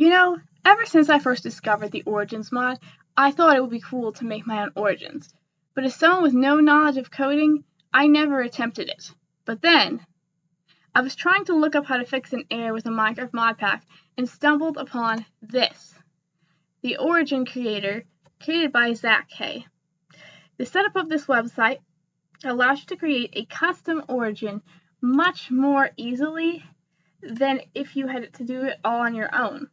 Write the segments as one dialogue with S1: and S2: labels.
S1: You know, ever since I first discovered the Origins mod, I thought it would be cool to make my own Origins. But as someone with no knowledge of coding, I never attempted it. But then, I was trying to look up how to fix an error with a Minecraft mod pack and stumbled upon this. The Origin Creator, created by Zach K. The setup of this website allows you to create a custom origin much more easily than if you had to do it all on your own.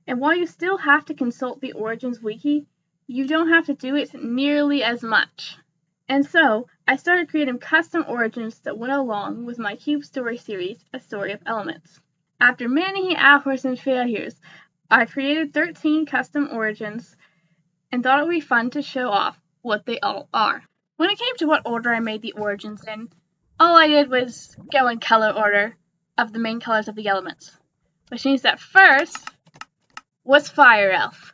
S1: And while you still have to consult the Origins wiki, you don't have to do it nearly as much. And so, I started creating custom origins that went along with my Cube Story series, A Story of Elements. After many hours and failures, I created 13 custom origins and thought it would be fun to show off what they all are. When it came to what order I made the origins in, all I did was go in color order of the main colors of the elements, which means that first was Fire Elf.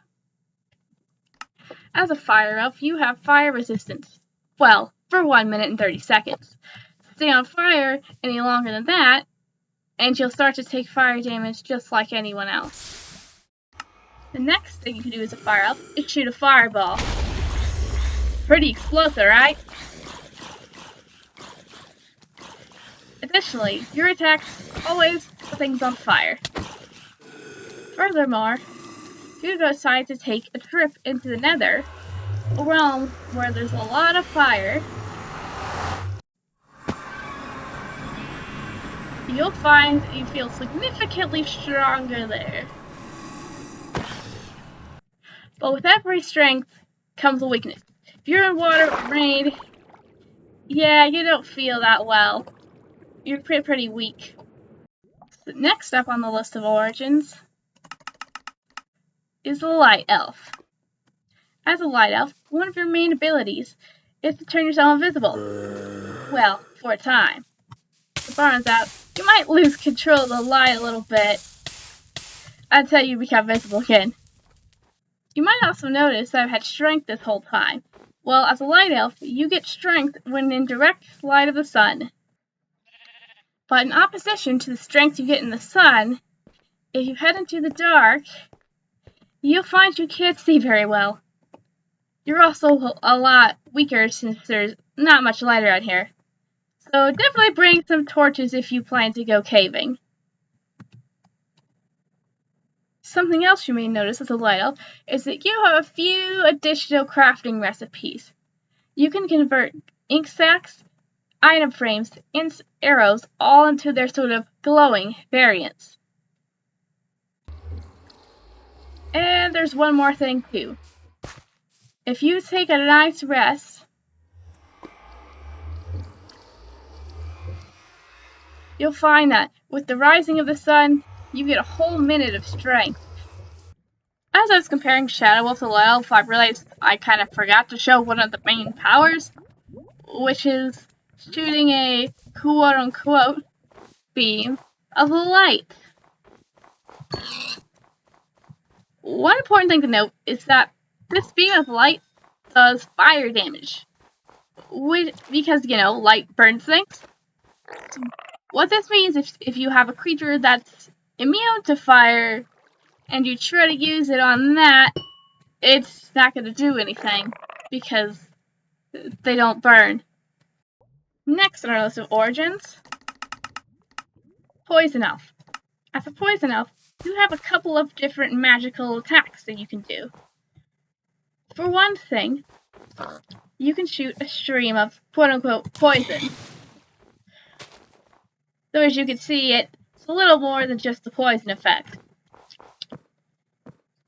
S1: As a Fire Elf, you have fire resistance. Well, for 1 minute and 30 seconds. Stay on fire any longer than that, and you'll start to take fire damage just like anyone else. The next thing you can do as a Fire Elf is shoot a fireball. Pretty explosive, right? Additionally, your attacks always set things on fire. Furthermore, if you decide to take a trip into the Nether, a realm where there's a lot of fire, you'll find you feel significantly stronger there. But with every strength comes a weakness. If you're in water or rain, yeah, you don't feel that well. You're pretty weak. So next up on the list of origins is the Light Elf. As a Light Elf, one of your main abilities is to turn yourself invisible. Well, for a time. If the burns out, you might lose control of the light a little bit until you become visible again. You might also notice that I've had strength this whole time. Well, as a Light Elf, you get strength when in direct light of the sun. But in opposition to the strength you get in the sun, if you head into the dark, you'll find you can't see very well. You're also a lot weaker since there's not much light around here. So definitely bring some torches if you plan to go caving. Something else you may notice as a Light Elf is that you have a few additional crafting recipes. You can convert ink sacs, item frames, and arrows all into their sort of glowing variants. And there's one more thing too. If you take a night's rest, you'll find that with the rising of the sun, you get a whole minute of strength. As I was comparing Shadow Wolf to Light Elf, I realized I kind of forgot to show one of the main powers, which is shooting a quote-unquote beam of light. One important thing to note is that this beam of light does fire damage, because, light burns things. So what this means if you have a creature that's immune to fire and you try to use it on that, it's not going to do anything because they don't burn. Next on our list of origins, Poison Elf. As a Poison Elf, you have a couple of different magical attacks that you can do. For one thing, you can shoot a stream of quote-unquote poison. So as you can see, it's a little more than just the poison effect.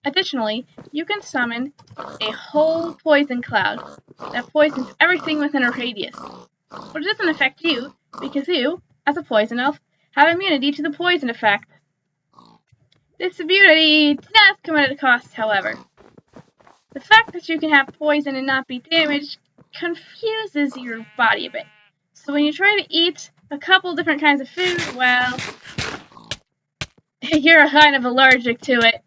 S1: Additionally, you can summon a whole poison cloud that poisons everything within a radius. But it doesn't affect you, because you, as a Poison Elf, have immunity to the poison effect. This immunity does come at a cost, however. The fact that you can have poison and not be damaged confuses your body a bit. So when you try to eat a couple different kinds of food, well, you're kind of allergic to it.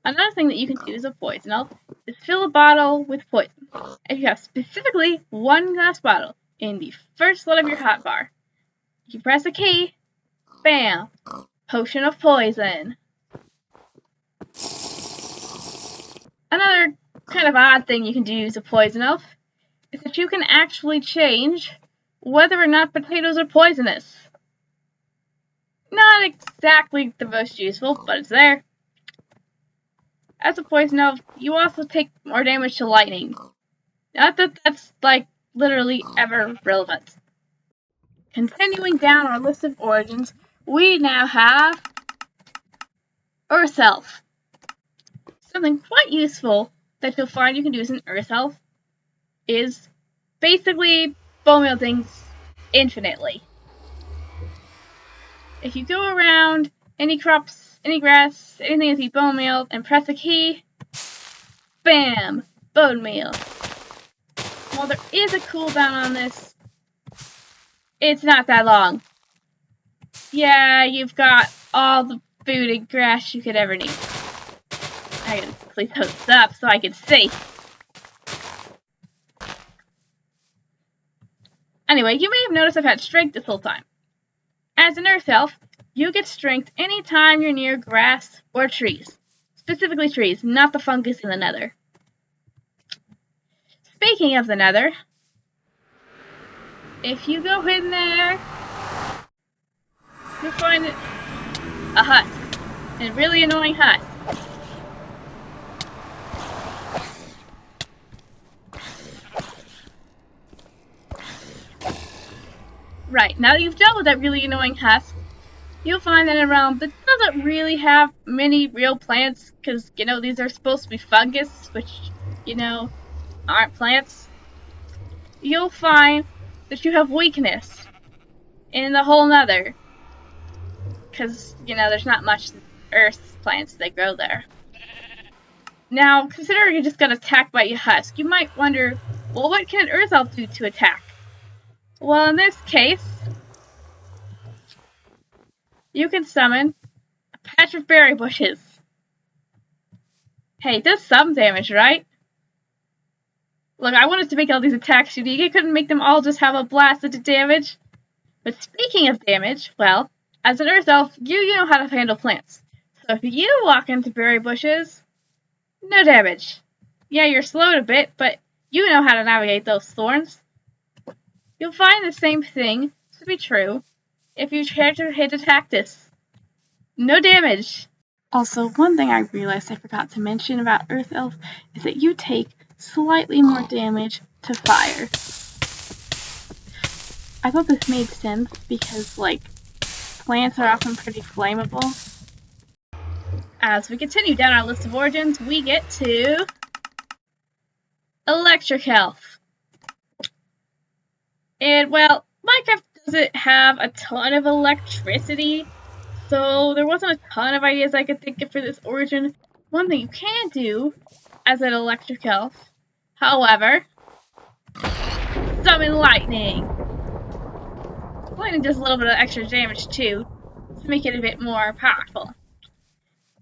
S1: Another thing that you can do as a Poison Elf is fill a bottle with poison. If you have specifically one glass bottle in the first slot of your hotbar, you press a key, bam, Potion of Poison. Another kind of odd thing you can do to use a Poison Elf is that you can actually change whether or not potatoes are poisonous. Not exactly the most useful, but it's there. As a Poison Elf, you also take more damage to lightning. Not that that's, like, literally ever relevant. Continuing down our list of origins, we now have Earth Elf. Something quite useful that you'll find you can do as an Earth Elf is basically bone meal things infinitely. If you go around any crops, any grass, anything that be bone meal, and press a key, bam! Bone meal. While there is a cooldown on this, it's not that long. Yeah, you've got all the food and grass you could ever need. I gotta clean those up so I can see. Anyway, you may have noticed I've had strength this whole time. As an Earth Elf, you get strength anytime you're near grass or trees. Specifically trees, not the fungus in the nether. Speaking of the nether, if you go in there, you'll find a hut. A really annoying hut. Right, now that you've dealt with that really annoying husk, you'll find that in a realm that doesn't really have many real plants, because, you know, these are supposed to be fungus, which, you know, aren't plants. You'll find that you have weakness in the whole nether, because, you know, there's not much earth plants that grow there. Now, considering you just got attacked by a husk, you might wonder, well, what can an Earth Elf do to attack? Well, in this case, you can summon a patch of berry bushes. Hey, it does some damage, right? Look, I wanted to make all these attacks unique. I couldn't make them all just have a blast of damage. But speaking of damage, well, as an Earth Elf, you know how to handle plants. So if you walk into berry bushes, no damage. Yeah, you're slowed a bit, but you know how to navigate those thorns. You'll find the same thing to be true if you try to hit a cactus. No damage. Also, one thing I realized I forgot to mention about Earth Elf is that you take slightly more damage to fire. I thought this made sense because, like, plants are often pretty flammable. As we continue down our list of origins, we get to Electric Elf. And, well, Minecraft doesn't have a ton of electricity, so there wasn't a ton of ideas I could think of for this origin. One thing you can do as an Electric Elf, however, summon lightning. Lightning does a little bit of extra damage too, to make it a bit more powerful.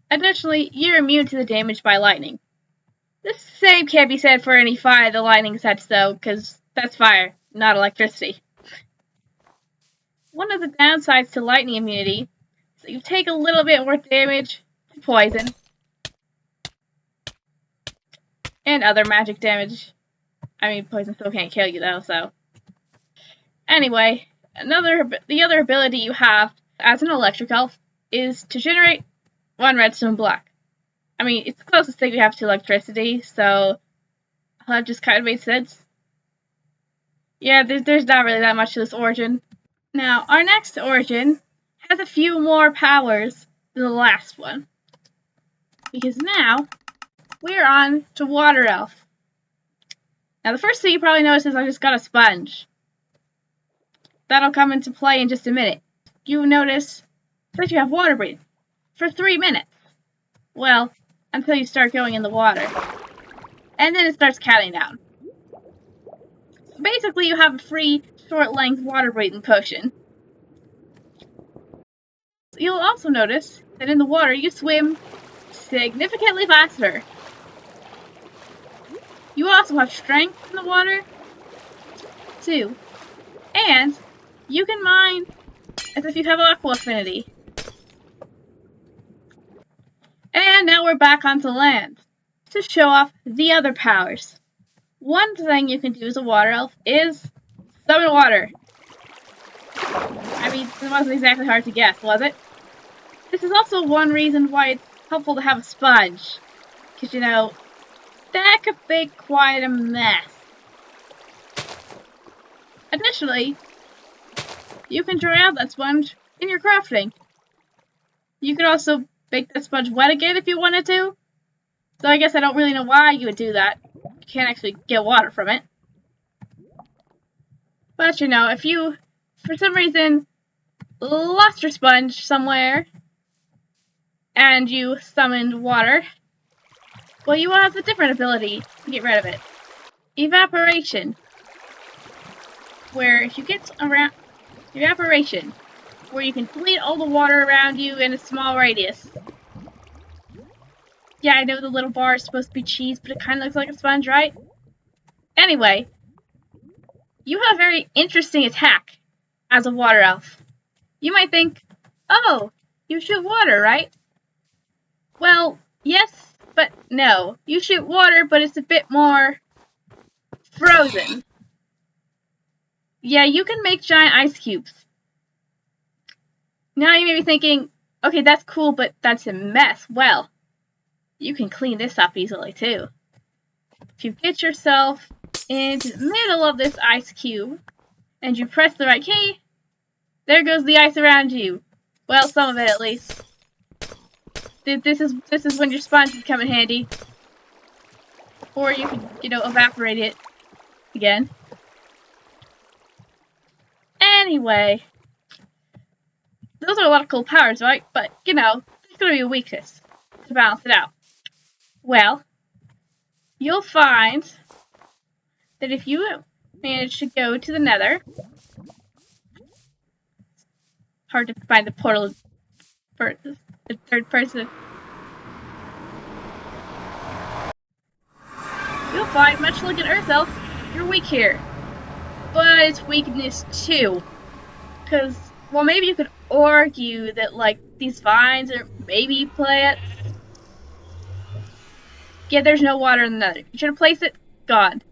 S1: Additionally, you're immune to the damage by lightning. The same can't be said for any fire the lightning sets though, because that's fire, not electricity. One of the downsides to lightning immunity is that you take a little bit more damage to poison and other magic damage. I mean, poison still can't kill you though, so. Anyway, the other ability you have as an Electric Elf is to generate one redstone block. I mean, it's the closest thing we have to electricity, so that just kind of made sense. Yeah, there's not really that much to this origin. Now, our next origin has a few more powers than the last one. Because now, we're on to Water Elf. Now, the first thing you probably notice is I just got a sponge. That'll come into play in just a minute. You notice that you have water breathing for 3 minutes. Well, until you start going in the water. And then it starts counting down. So basically, you have a free, short-length water breathing potion. You'll also notice that in the water you swim significantly faster. You also have strength in the water, too. And you can mine as if you have aqua affinity. And now we're back onto land to show off the other powers. One thing you can do as a water elf is summon water. I mean, it wasn't exactly hard to guess, was it? This is also one reason why it's helpful to have a sponge. Because, you know, that could be quite a mess. Additionally, you can dry out that sponge in your crafting. You could also make that sponge wet again if you wanted to. So I guess I don't really know why you would do that. You can't actually get water from it. But you know, if you, for some reason, lost your sponge somewhere, and you summoned water, well, you will have a different ability to get rid of it. Evaporation. Where if you get around... Evaporation. Where you can bleed all the water around you in a small radius. Yeah, I know the little bar is supposed to be cheese, but it kind of looks like a sponge, right? Anyway, you have a very interesting attack as a water elf. You might think, oh, you shoot water, right? Well, yes, but no. You shoot water, but it's a bit more frozen. Yeah, you can make giant ice cubes. Now you may be thinking, okay, that's cool, but that's a mess. Well, you can clean this up easily, too. If you get yourself into the middle of this ice cube, and you press the right key, there goes the ice around you. Well, some of it at least. This is when your sponge would come in handy. Or you could, you know, evaporate it again. Anyway, those are a lot of cool powers, right? But, you know, there's going to be a weakness to balance it out. Well, you'll find that if you manage to go to the Nether, hard to find the portal for the third person. You'll find, much like an Earth Elf, you're weak here. But it's weakness 2. Because, well, maybe you could argue that, like, these vines are maybe plants. Yeah, there's no water in the Nether. You should have placed it, gone.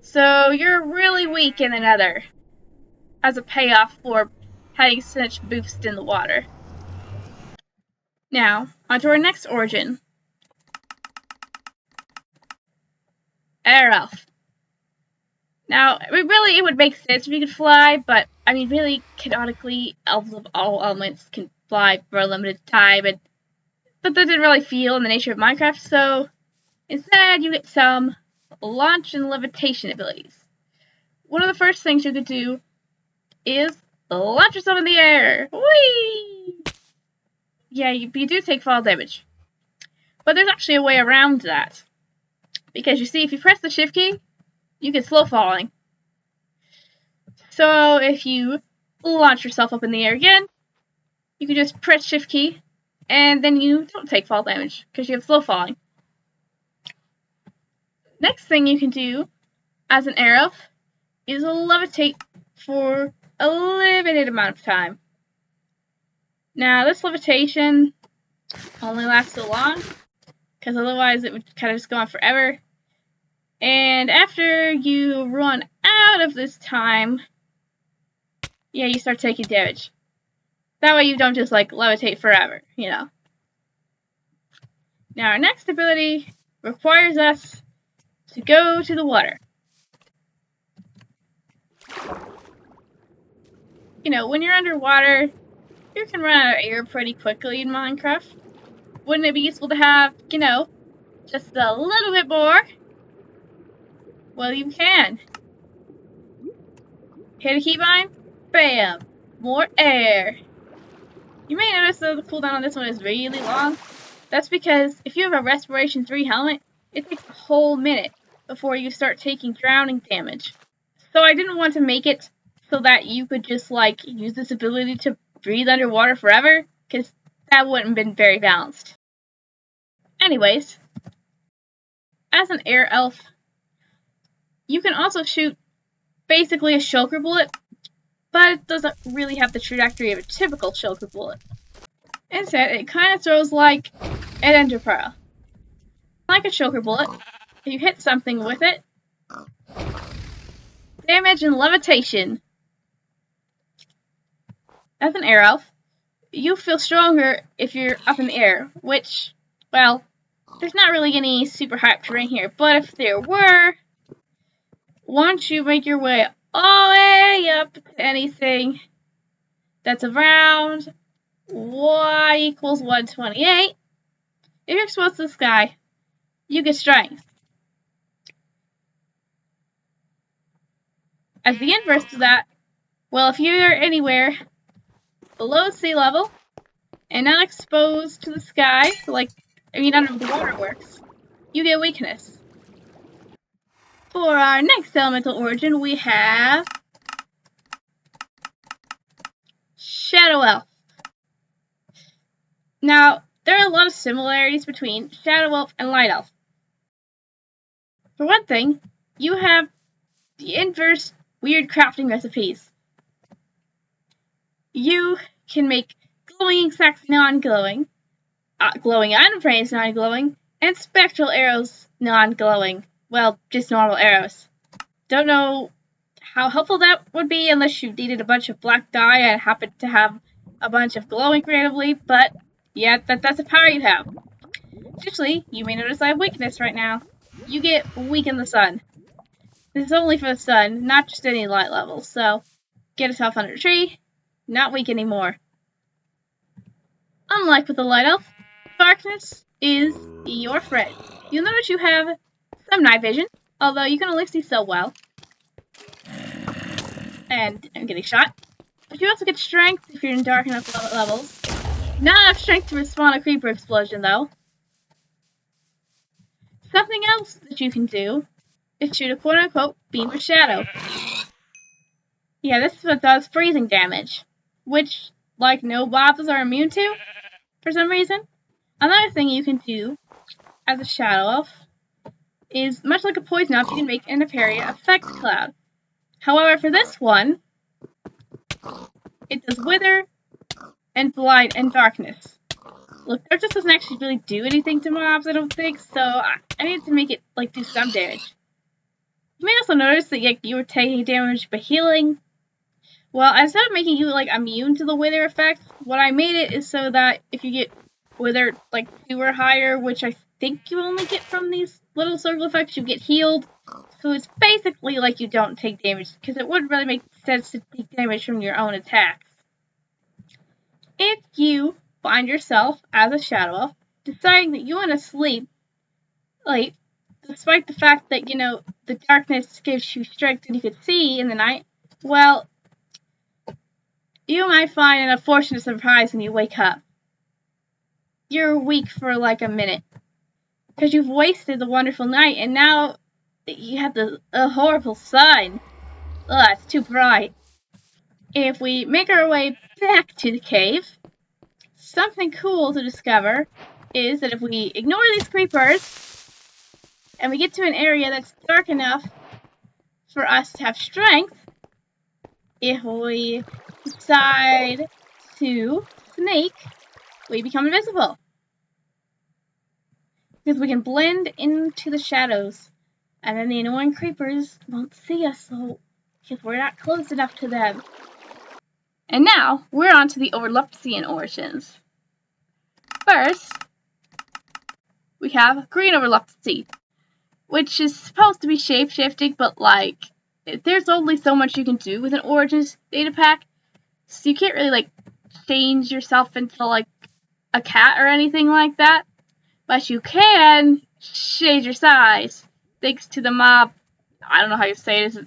S1: So, you're really weak in the Nether. As a payoff for having such boost in the water. Now, onto our next origin. Air Elf. Now, it would make sense if you could fly, but, I mean, really, canonically, elves of all elements can fly for a limited time, but that didn't really feel in the nature of Minecraft, so instead you get some launch and levitation abilities. One of the first things you could do is launch yourself in the air. Whee! Yeah, you do take fall damage. But there's actually a way around that. Because you see, if you press the shift key, you get slow falling. So if you launch yourself up in the air again, you can just press shift key, and then you don't take fall damage, because you have slow falling. Next thing you can do as an air elf is levitate for a limited amount of time. Now, this levitation only lasts so long, because otherwise it would kind of just go on forever. And after you run out of this time, yeah, you start taking damage. That way you don't just, like, levitate forever, you know. Now, our next ability requires us to go to the water. You know, when you're underwater, you can run out of air pretty quickly in Minecraft. Wouldn't it be useful to have, you know, just a little bit more? Well, you can. Hit a keybind, bam, more air. You may notice that the cooldown on this one is really long. That's because if you have a Respiration 3 helmet, it takes a whole minute before you start taking drowning damage. So I didn't want to make it so that you could just, like, use this ability to breathe underwater forever, because that wouldn't have been very balanced. Anyways, as an air elf, you can also shoot basically a shulker bullet, but it doesn't really have the trajectory of a typical shulker bullet. Instead, it kind of throws like and Ender Pearl. Like a choker bullet, if you hit something with it, damage and levitation. As an air elf, you feel stronger if you're up in the air, which, well, there's not really any super hype terrain here, but if there were, once you make your way all the way up to anything that's around y equals 128, if you're exposed to the sky, you get strength. As the inverse to that, well, if you're anywhere below sea level and not exposed to the sky, so under the water works, you get weakness. For our next elemental origin, we have Shadow Elf. Now, there are a lot of similarities between Shadow Elf and Light Elf. For one thing, you have the inverse weird crafting recipes. You can make glowing insects non-glowing, glowing item frames non-glowing, and spectral arrows non-glowing. Well, just normal arrows. Don't know how helpful that would be unless you needed a bunch of black dye and happened to have a bunch of glowing randomly, but yeah, that's a power you have. Additionally, you may notice I have weakness right now. You get weak in the sun. This is only for the sun, not just any light level, so get yourself under a tree, not weak anymore. Unlike with the Light Elf, darkness is your friend. You'll notice you have some night vision, although you can only see so well. And I'm getting shot. But you also get strength if you're in dark enough levels. Not enough strength to respawn a creeper explosion, though. Something else that you can do is shoot a quote-unquote beam of shadow. Yeah, this is what does freezing damage, which, like, no mobs are immune to, for some reason. Another thing you can do as a shadow elf is, much like a poison elf, you can make an area effect cloud. However, for this one, it does wither and blind and darkness. Look, darkness doesn't actually really do anything to mobs, I don't think, so I needed to make it, do some damage. You may also notice that you were taking damage but healing. Well, instead of making you, immune to the wither effect, what I made it is so that if you get withered, 2 or higher, which I think you only get from these little circle effects, you get healed. So it's basically like you don't take damage, because it wouldn't really make sense to take damage from your own attacks. If you find yourself, as a shadow elf, deciding that you want to sleep, despite the fact that, the darkness gives you strength and you can see in the night, well, you might find an unfortunate surprise when you wake up. You're weak for a minute, because you've wasted the wonderful night, and now you have the horrible sun. Ugh, it's too bright. If we make our way back to the cave, something cool to discover is that if we ignore these creepers, and we get to an area that's dark enough for us to have strength, if we decide to sneak, we become invisible. Because we can blend into the shadows, and then the annoying creepers won't see us, because we're not close enough to them. And now, we're on to the Overlufdsi origins. First, we have Green Overlufdsi, which is supposed to be shape-shifting, but there's only so much you can do with an Origins Datapack, so you can't really change yourself into a cat or anything like that, but you can change your size, thanks to the mob, I don't know how you say it, is it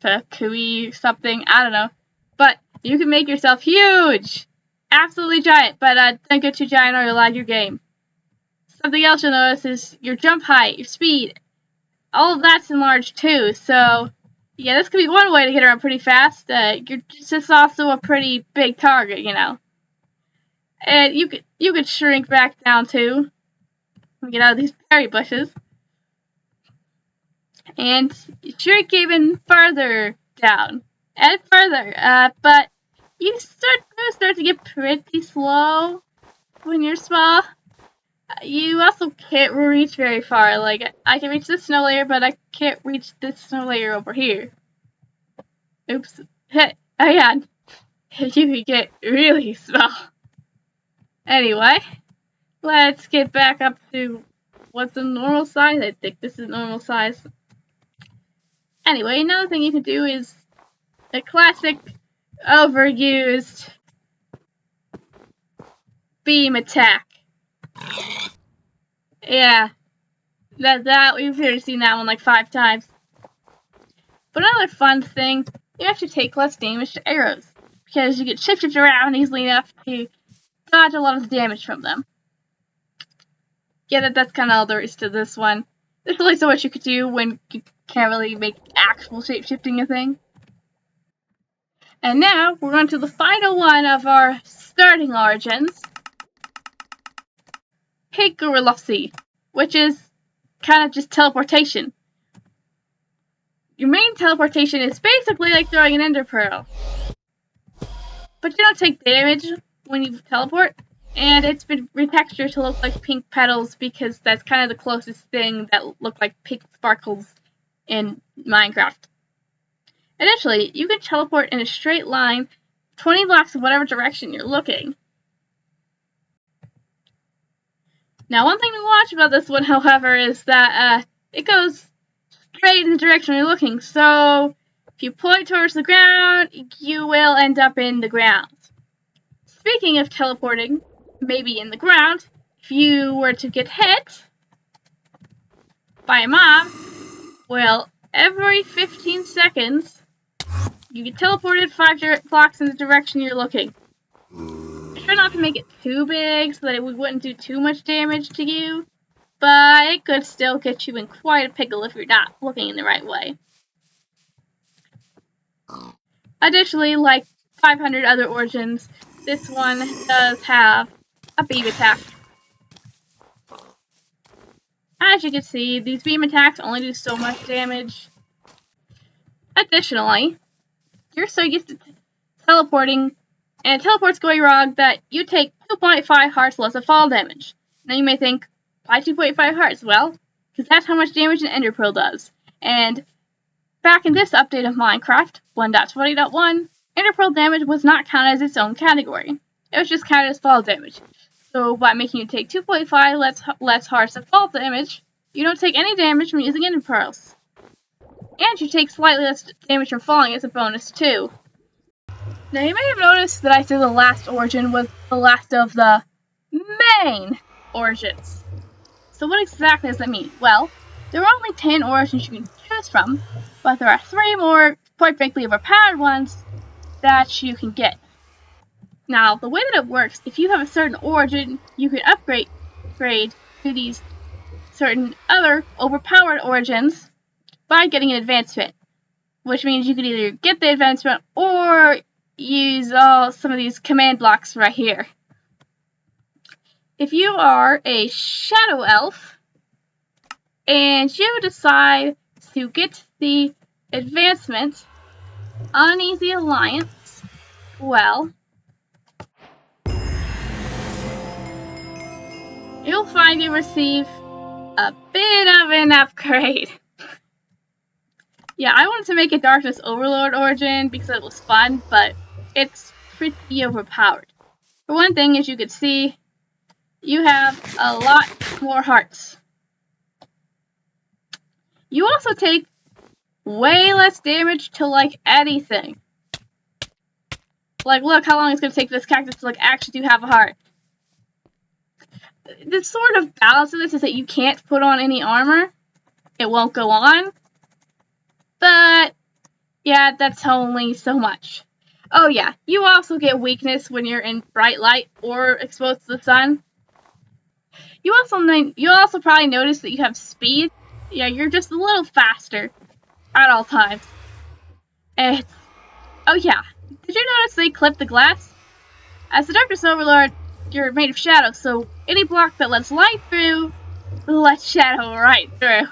S1: Pakui or something, I don't know, but you can make yourself huge! Absolutely giant, but don't get too giant or you'll lag your game. Something else you'll notice is your jump height, your speed, all of that's enlarged too, so yeah, this could be one way to get around pretty fast. You're just also a pretty big target, And you could shrink back down too. Get out of these berry bushes. And shrink even further down. And further. But you start to get pretty slow when you're small. You also can't reach very far. Like, I can reach this snow layer, but I can't reach this snow layer over here. Oops. Hey, oh yeah, you can get really small. Anyway, let's get back up to what's the normal size. I think this is normal size. Anyway, another thing you can do is a classic overused beam attack. Yeah, that we've already seen that one like 5 times. But another fun thing, you actually take less damage to arrows because you get shifted around easily enough to dodge a lot of damage from them. Yeah, that's kind of all there is to this one. There's only so much you could do when you can't really make actual shape-shifting a thing. And now, we're on to the final one of our starting origins. Overlufdsi, which is kind of just teleportation. Your main teleportation is basically like throwing an ender pearl. But you don't take damage when you teleport, and it's been retextured to look like pink petals because that's kind of the closest thing that look like pink sparkles in Minecraft. Additionally, you can teleport in a straight line 20 blocks in whatever direction you're looking. Now, one thing to watch about this one, however, is that it goes straight in the direction you're looking. So, if you point towards the ground, you will end up in the ground. Speaking of teleporting, maybe in the ground, if you were to get hit by a mob, well, every 15 seconds, you get teleported 5 blocks in the direction you're looking. Try not to make it too big so that it wouldn't do too much damage to you, but it could still get you in quite a pickle if you're not looking in the right way. Additionally, like 500 other origins, this one does have a beam attack. As you can see, these beam attacks only do so much damage. Additionally, you're so used to teleporting, and teleports going wrong, that you take 2.5 hearts less of fall damage. Now you may think, why 2.5 hearts? Well, because that's how much damage an ender pearl does. And back in this update of Minecraft, 1.20.1, ender pearl damage was not counted as its own category. It was just counted as fall damage. So by making you take 2.5 less hearts of fall damage, you don't take any damage from using ender pearls. And you take slightly less damage from falling as a bonus too. Now you may have noticed that I said the last origin was the last of the main origins. So what exactly does that mean? Well, there are only 10 origins you can choose from, but there are 3 more, quite frankly, overpowered ones that you can get. Now, the way that it works, if you have a certain origin, you can upgrade to these certain other overpowered origins by getting an advancement, which means you can either get the advancement or use some of these command blocks right here. If you are a shadow elf and you decide to get the advancement Uneasy Alliance, well, you'll find you receive a bit of an upgrade. Yeah, I wanted to make a Darkness Overlord origin because it was fun, but it's pretty overpowered. For one thing, as you can see, you have a lot more hearts. You also take way less damage to, like, anything. Like, look how long it's going to take this cactus to, like, actually do have a heart. The sort of balance of this is that you can't put on any armor. It won't go on. But, yeah, that's only so much. Oh yeah, you also get weakness when you're in bright light or exposed to the sun. You'll also probably notice that you have speed. Yeah, you're just a little faster at all times. And, oh yeah, did you notice they clipped the glass? As the Darkness Overlord, you're made of shadow, so any block that lets light through, lets shadow right through.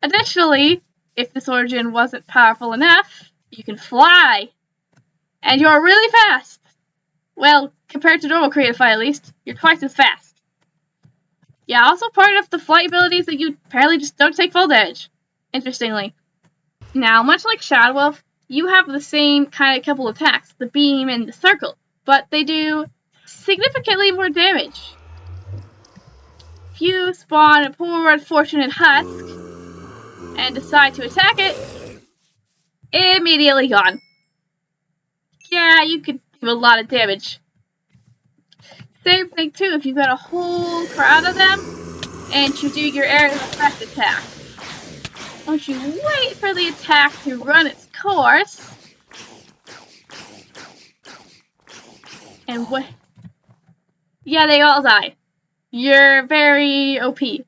S1: Additionally, if this origin wasn't powerful enough, you can fly. And you're really fast. Well, compared to normal Creatify at least, you're twice as fast. Yeah, also part of the flight abilities that you apparently just don't take fall damage, interestingly. Now, much like Shadow Wolf, you have the same kind of couple attacks, the beam and the circle, but they do significantly more damage. If you spawn a poor unfortunate husk and decide to attack it, immediately gone. Yeah, you could do a lot of damage. Same thing too if you've got a whole crowd of them and you do your area of effect attack. Once you wait for the attack to run its course, and what? Yeah, they all die. You're very OP. And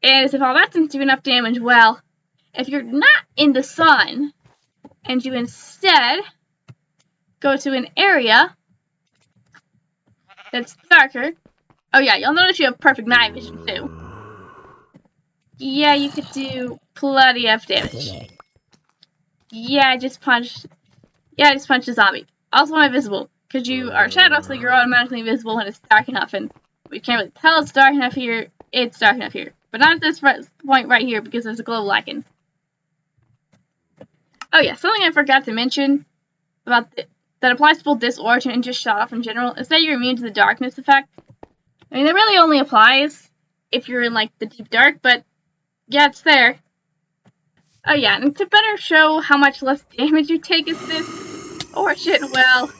S1: as if all that didn't do enough damage, well, if you're not in the sun, and you instead go to an area that's darker, oh yeah, you'll notice you have perfect night vision too. Yeah, you could do plenty of damage. Yeah, I just punched a zombie. Also, I'm invisible, because you are shadow, so you're automatically invisible when it's dark enough, and we can't really tell it's dark enough here, it's dark enough here. But not at this point right here, because there's a glow lichen. Oh yeah, something I forgot to mention about that applies to both this origin and just Shadow in general is that you're immune to the darkness effect. I mean, it really only applies if you're in, like, the deep dark, but yeah, it's there. Oh yeah, and to better show how much less damage you take as this origin, well,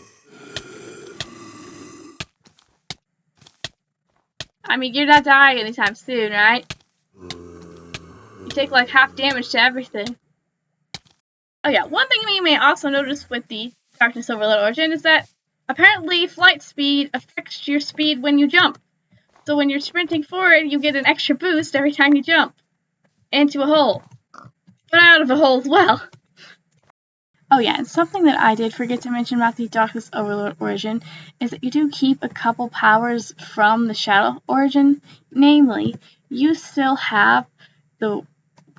S1: I mean, you're not dying anytime soon, right? You take like half damage to everything. Oh yeah, one thing you may also notice with the Darkness Overlord origin is that apparently flight speed affects your speed when you jump. So when you're sprinting forward, you get an extra boost every time you jump into a hole. But out of a hole as well. Oh yeah, and something that I did forget to mention about the Darkness Overlord origin is that you do keep a couple powers from the Shadow origin. Namely, you still have the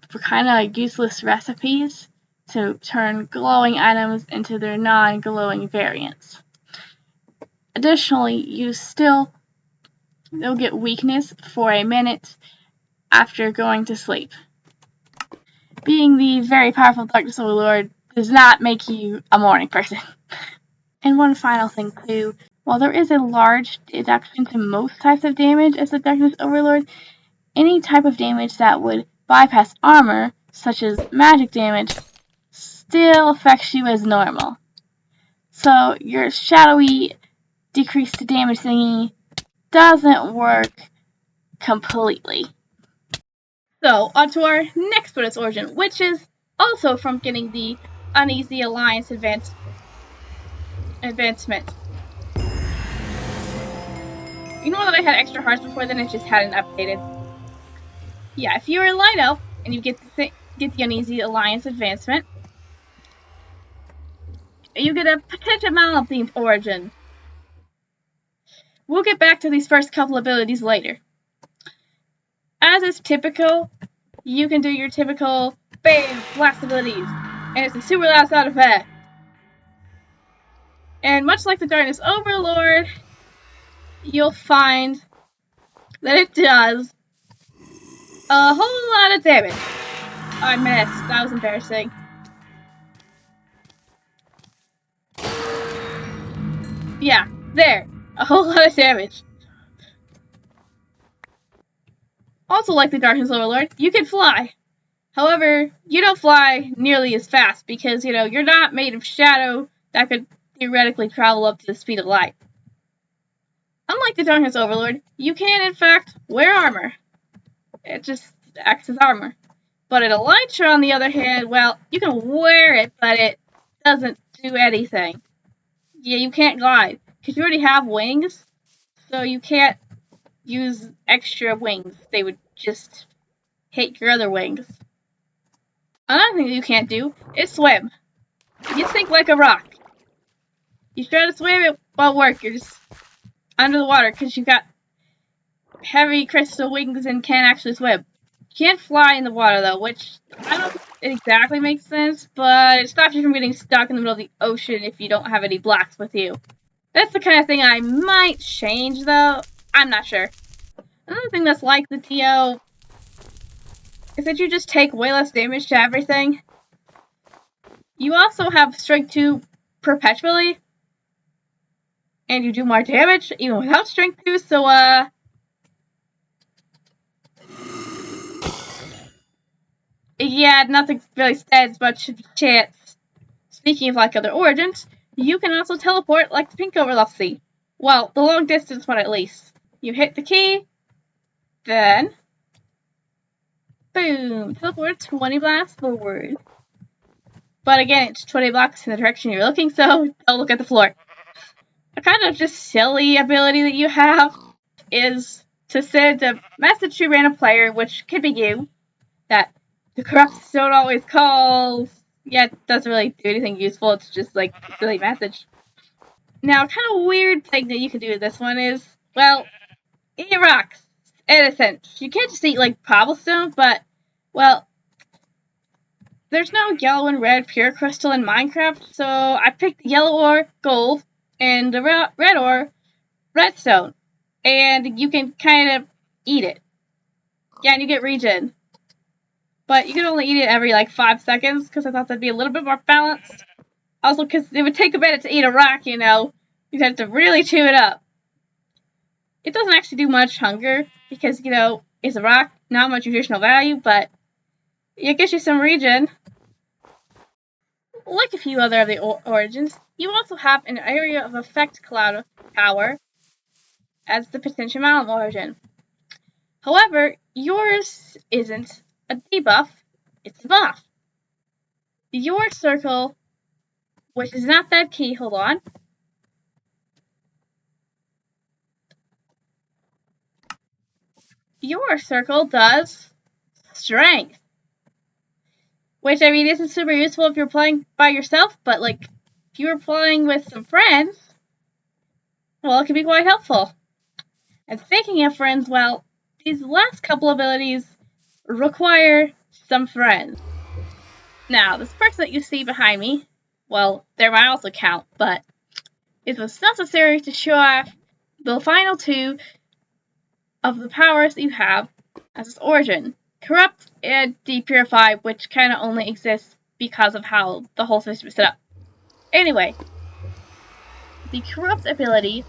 S1: kind of useless recipes to turn glowing items into their non-glowing variants. Additionally, you'll get weakness for a minute after going to sleep. Being the very powerful Darkness Overlord does not make you a morning person. And one final thing too, while there is a large deduction to most types of damage as the Darkness Overlord, any type of damage that would bypass armor, such as magic damage, still affects you as normal. So your shadowy decrease to damage thingy doesn't work completely. So, on to our next bonus origin, which is also from getting the Uneasy Alliance advancement. Ignore that I had extra hearts before then, it just hadn't updated. Yeah, if you're a light elf and you get the Uneasy Alliance advancement, you get a Potentia Malum themed origin. We'll get back to these first couple abilities later. As is typical, you can do your typical BAM! Blast abilities, and it's a super loud sound effect. And much like the Darkness Overlord, you'll find that it does a whole lot of damage. I missed. That was embarrassing. Yeah, there. A whole lot of damage. Also like the Darkness Overlord, you can fly. However, you don't fly nearly as fast because, you're not made of shadow that could theoretically travel up to the speed of light. Unlike the Darkness Overlord, you can, in fact, wear armor. It just acts as armor. But an Elytra, on the other hand, well, you can wear it, but it doesn't do anything. Yeah, you can't glide, because you already have wings, so you can't use extra wings. They would just hit your other wings. Another thing you can't do is swim. You sink like a rock. You try to swim, it won't work. You're just under the water because you've got heavy crystal wings and can't actually swim. You can't fly in the water though, which I don't exactly makes sense, but it stops you from getting stuck in the middle of the ocean if you don't have any blocks with you. That's the kind of thing I might change though. I'm not sure. Another thing that's like the TO is that you just take way less damage to everything. You also have Strength 2 perpetually, and you do more damage even without Strength 2, so yeah, nothing really stands much of a chance. Speaking of like other origins, you can also teleport like the pink Overlufdsi. Well, the long distance one at least. You hit the key, then boom, teleport 20 blocks forward. But again, it's 20 blocks in the direction you're looking, so don't look at the floor. A kind of just silly ability that you have is to send a message to a random player, which could be you, that the corrupts don't always call. Yeah, it doesn't really do anything useful, it's just like a silly message. Now, a kind of weird thing that you can do with this one is, well, eat rocks. In a sense, you can't just eat like cobblestone, but, well, there's no yellow and red pure crystal in Minecraft, so I picked the yellow ore, gold, and the red ore, redstone. And you can kind of eat it. Yeah, and you get regen. But you can only eat it every like 5 seconds, because I thought that'd be a little bit more balanced. Also, because it would take a minute to eat a rock, you know. You'd have to really chew it up. It doesn't actually do much hunger, because, you know, it's a rock, not much nutritional value, but it gives you some regen. Like a few other of the origins, you also have an area of effect cloud power as the Potentia Malum origin. However, yours isn't a debuff, it's a buff. Your circle, which is not that key, hold on. Your circle does strength. Which, I mean, isn't super useful if you're playing by yourself, but, like, if you were playing with some friends, well, it can be quite helpful. And speaking of friends, well, these last couple abilities require some friends. Now, this person that you see behind me, well, they're my alt account, but it was necessary to show off the final two of the powers that you have as its origin. Corrupt and Purified, which kind of only exists because of how the whole system is set up. Anyway, the Corrupt ability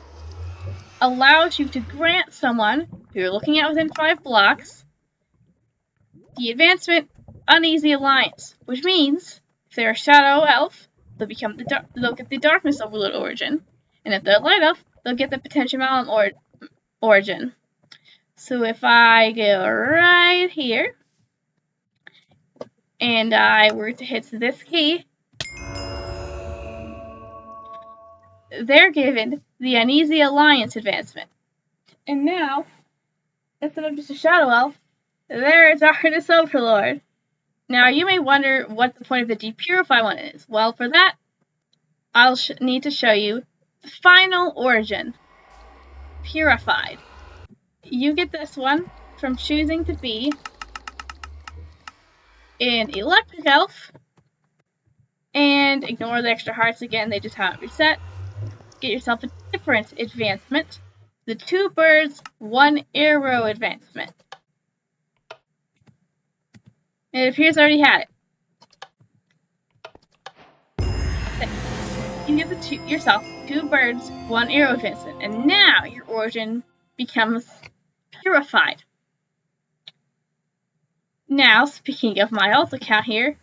S1: allows you to grant someone who you're looking at within 5 blocks the advancement Uneasy Alliance, which means if they're a Shadow Elf, they'll get the Darkness Overlord origin, and if they're a Light Elf, they'll get the Potentia Malum origin. So if I go right here, and I were to hit this key, they're given the Uneasy Alliance advancement. And now, instead of just a Shadow Elf, they're a Darkness Overlord. Now, you may wonder what the point of the Depurify one is. Well, for that, I'll need to show you the final origin, Purified. You get this one from choosing to be an Electric Elf, and ignore the extra hearts again, they just haven't reset. Get yourself a different advancement, the 2 birds, 1 arrow advancement. It appears I already had it. You give yourself 2 birds, 1 arrow advancement, and now your origin becomes Purified. Now, speaking of my alt account here,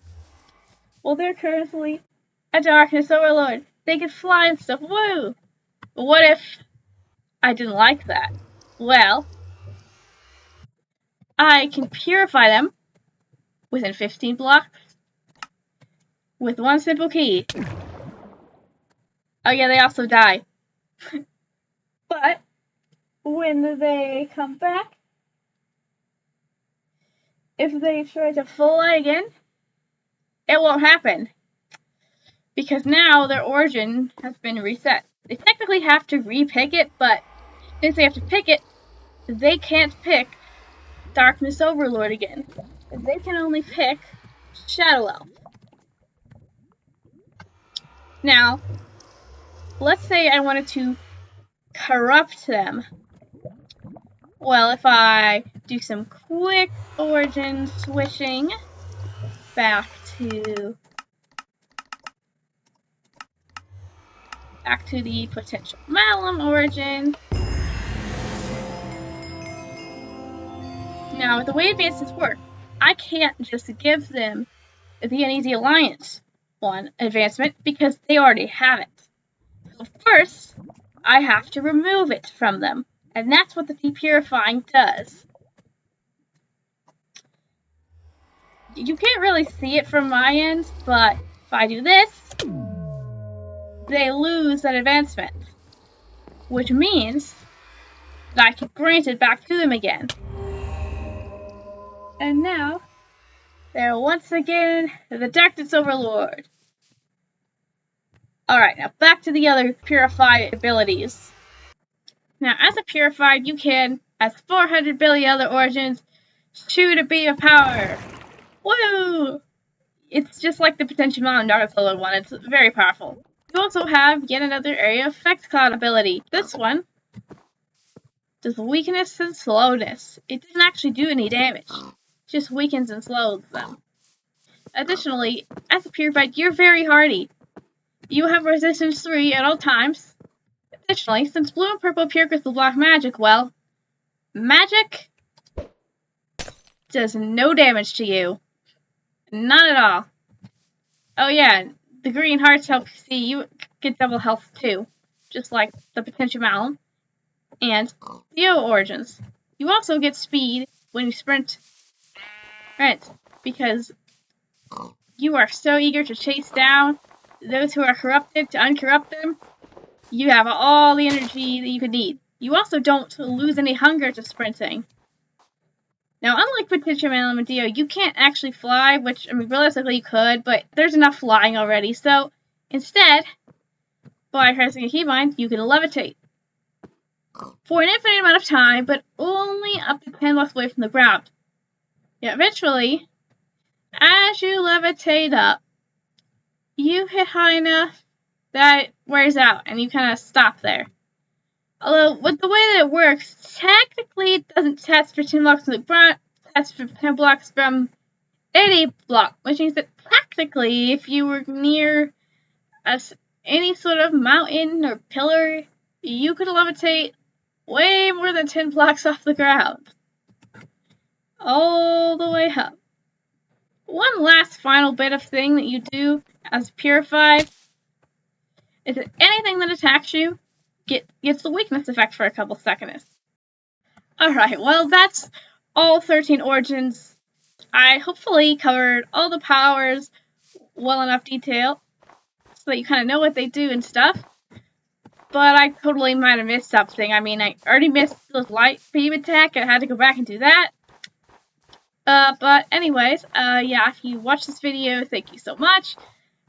S1: well, they're currently a Darkness Overlord. They can fly and stuff, woo! But what if I didn't like that? Well, I can purify them within 15 blocks with 1 simple key. Oh yeah, they also die. But when they come back, if they try to fly again, it won't happen. Because now their origin has been reset. They technically have to repick it, but since they have to pick it, they can't pick Darkness Overlord again. They can only pick Shadow Elf. Now, let's say I wanted to corrupt them. Well, if I do some quick origin switching back to the Potentia Malum origin. Now, the way advances work, I can't just give them the NED Alliance one advancement because they already have it. So first, I have to remove it from them, and that's what the depurifying does. You can't really see it from my end, but if I do this, they lose that advancement, which means that I can grant it back to them again. And now, they're once again the Darkness Overlord. Alright, now back to the other Purified abilities. Now, as a Purified, you can, as 400 billion other origins, shoot a beam of power. Woo! It's just like the Potentia Malum Dark Overlord one. It's very powerful. You also have yet another area effect cloud ability. This one does weakness and slowness. It doesn't actually do any damage. It just weakens and slows them. Additionally, as a Purified, you're very hardy. You have resistance 3 at all times. Additionally, since blue and purple appear crystal block magic, well, magic does no damage to you. None at all. Oh yeah, the green hearts help you get double health too, just like the Potentia Malum and the O origins. You also get speed when you sprint, because you are so eager to chase down those who are corrupted to uncorrupt them. You have all the energy that you could need. You also don't lose any hunger to sprinting. Now, unlike Potentia Malum and Dio, you can't actually fly, which, I mean, realistically you could, but there's enough flying already, so instead, by pressing a keybind, you can levitate for an infinite amount of time, but only up to 10 blocks away from the ground. Yeah, eventually, as you levitate up, you hit high enough that it wears out, and you kind of stop there. Although, with the way that it works, technically it doesn't test for 10 blocks from the ground, it tests for 10 blocks from any block, which means that technically, if you were near any sort of mountain or pillar, you could levitate way more than 10 blocks off the ground. All the way up. One last final bit of thing that you do as Purified is that anything that attacks you gets the weakness effect for a couple seconds. Alright, well that's all 13 origins. I hopefully covered all the powers well enough detail so that you kind of know what they do and stuff. But I totally might have missed something. I mean, I already missed the light beam attack and I had to go back and do that. But anyways, yeah, if you watched this video, thank you so much.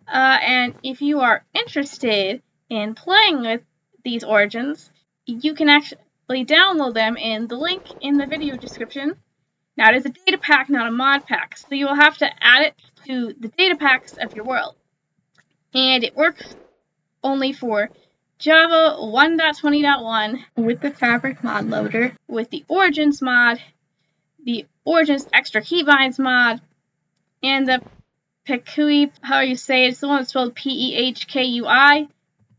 S1: And if you are interested in playing with these origins, you can actually download them in the link in the video description. Now, it is a data pack, not a mod pack, so you will have to add it to the data packs of your world. And it works only for Java 1.20.1 with the Fabric mod loader, with the Origins mod, the Origins extra keybinds mod, and the Pekui, how you say it, it's the one that's spelled P-E-H-K-U-I.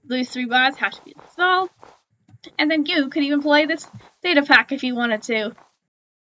S1: Those 3 mods have to be installed. And then you could even play this data pack if you wanted to.